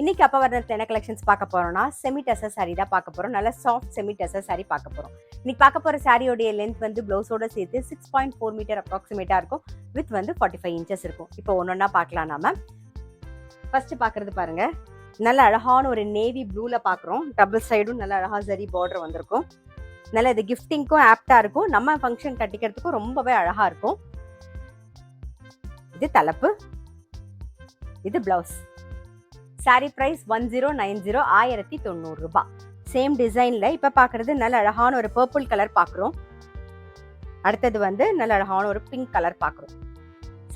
இன்னைக்கு அப்பவர்ணத்துல என்ன கலெக்ஷன்ஸ் பார்க்க போறோம்னா செமி டசர் சாரி தான் பார்க்க போறோம். நல்ல சாஃப்ட் செமி டசர் சாரி பார்க்க போறோம். இன்னைக்கு பார்க்க போற சாரியோடைய லென்த் வந்து பிளவுஸோட சேர்த்து 6.4 மீட்டர் அப்ராக்சிமேட்டா இருக்கும். வித் வந்து 45 இன்ச்சஸ் இருக்கும். இப்போ ஒன்னொன்னா பார்க்கலாம். நாம ஃபர்ஸ்ட் பாக்குறது பாருங்க, நல்ல அழகான ஒரு நேவி ப்ளூல பாக்குறோம். டபுள் சைடும் நல்ல அழகா சரி பார்டர் வந்திருக்கும். நல்ல இது கிஃப்டிங்க்கும் ஆப்டா இருக்கும். நம்ம ஃபங்க்ஷன் கட்டிக்கிறதுக்கும் ரொம்பவே அழகா இருக்கும். இது தலைப்பு, இது பிளவுஸ். சாரி பிரைஸ் 1090 1090 ரூபாய். சேம் டிசைன்ல இப்ப பாக்குறது நல்ல அழகான ஒரு பர்பிள் கலர் பாக்குறோம். அடுத்தது வந்து நல்ல அழகான ஒரு பிங்க் கலர் பாக்குறோம்.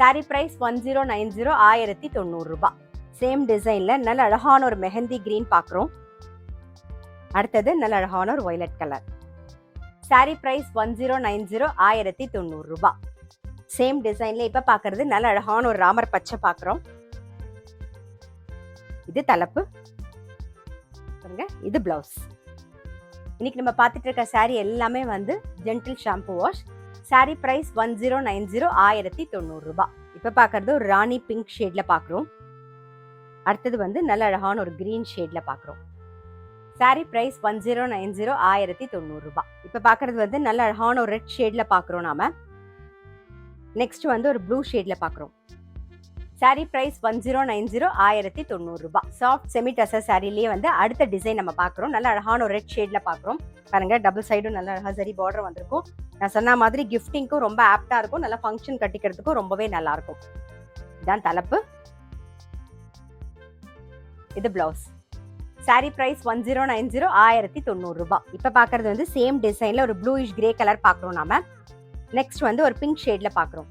சாரி பிரைஸ் 1090 1090 ரூபாய். சேம் டிசைன்ல நல்ல அழகான ஒரு மெஹந்தி கிரீன் பாக்குறோம். அடுத்தது நல்ல அழகான ஒரு வயலட் கலர். சாரி பிரைஸ் 1090 1090 ரூபாய். சேம் டிசைன்ல இப்ப பாக்குறது நல்ல அழகான ஒரு ராமர் பச்சை பாக்குறோம். இது தலைப்பு, இது பிளவுஸ். இன்னைக்கு நம்ம பார்த்துட்டு இருக்க சாரி எல்லாமே வந்து gentle shampoo wash. Sari price 1090 1090 ரூபாய். இப்ப பாக்குறது ஒரு ராணி பிங்க் ஷேட்ல பாக்குறோம். அடுத்தது வந்து நல்ல அழகான ஒரு கிரீன் ஷேட்ல பாக்குறோம். சாரி பிரைஸ் 1090 1090 ரூபாய். இப்ப பாக்குறது வந்து நல்ல அழகான ஒரு ரெட் ஷேட்ல பாக்குறோம். நாம நெக்ஸ்ட் வந்து ஒரு ப்ளூ ஷேட்ல பாக்குறோம். சாரி பிரைஸ் 1090 1090 ரூபாய். சாஃப்ட் செமி டசர் சாரிலேயே வந்து அடுத்த டிசைன் நம்ம பாக்குறோம். நல்ல அழகான ஒரு ரெட் ஷேட்ல பாக்குறோம். பாருங்க, டபுள் சைடும் நல்ல அழகா சரி பார்டர் வந்திருக்கும். நான் சொன்ன மாதிரி கிஃப்டிங்க்கும் ரொம்ப ஆப்டா இருக்கும். நல்ல ஃபங்க்ஷன் கட்டிக்கிறதுக்கும் ரொம்பவே நல்லா இருக்கும். இதான் தலைப்பு, இது பிளவுஸ். சாரி பிரைஸ் 1090 1090 ரூபாய். இப்ப பாக்குறது வந்து சேம் டிசைன்ல ஒரு ப்ளூயிஷ் கிரே கலர் பாக்குறோம். நாம நெக்ஸ்ட் வந்து ஒரு பிங்க் ஷேட்ல பாக்குறோம்.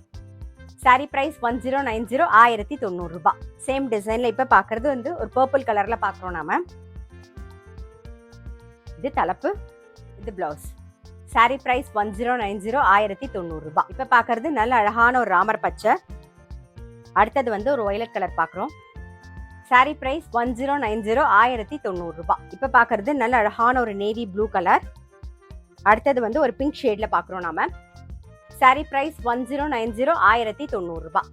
சாரி பிரைஸ் 1090 1090 ரூபாய். சேம் டிசைன்ல இப்ப பாக்குறது வந்து ஒரு பர்பிள் கலர்ல பாக்குறோம். நாம இது தலைப்பு, இது பிளவுஸ். சாரி பிரைஸ் 1090 1090 ரூபாய். இப்ப பாக்குறது நல்ல அழகான ஒரு ராமர் பச்சை. அடுத்தது வந்து ஒரு வயலட் கலர் பாக்குறோம். சாரி பிரைஸ் 1090 1090 ரூபாய். இப்ப பாக்குறது நல்ல அழகான ஒரு நேவி ப்ளூ கலர். அடுத்தது வந்து ஒரு பிங்க் ஷேட்ல பாக்குறோம். நாம சாரி பிரைஸ் 1090 1090 ரூபாய்.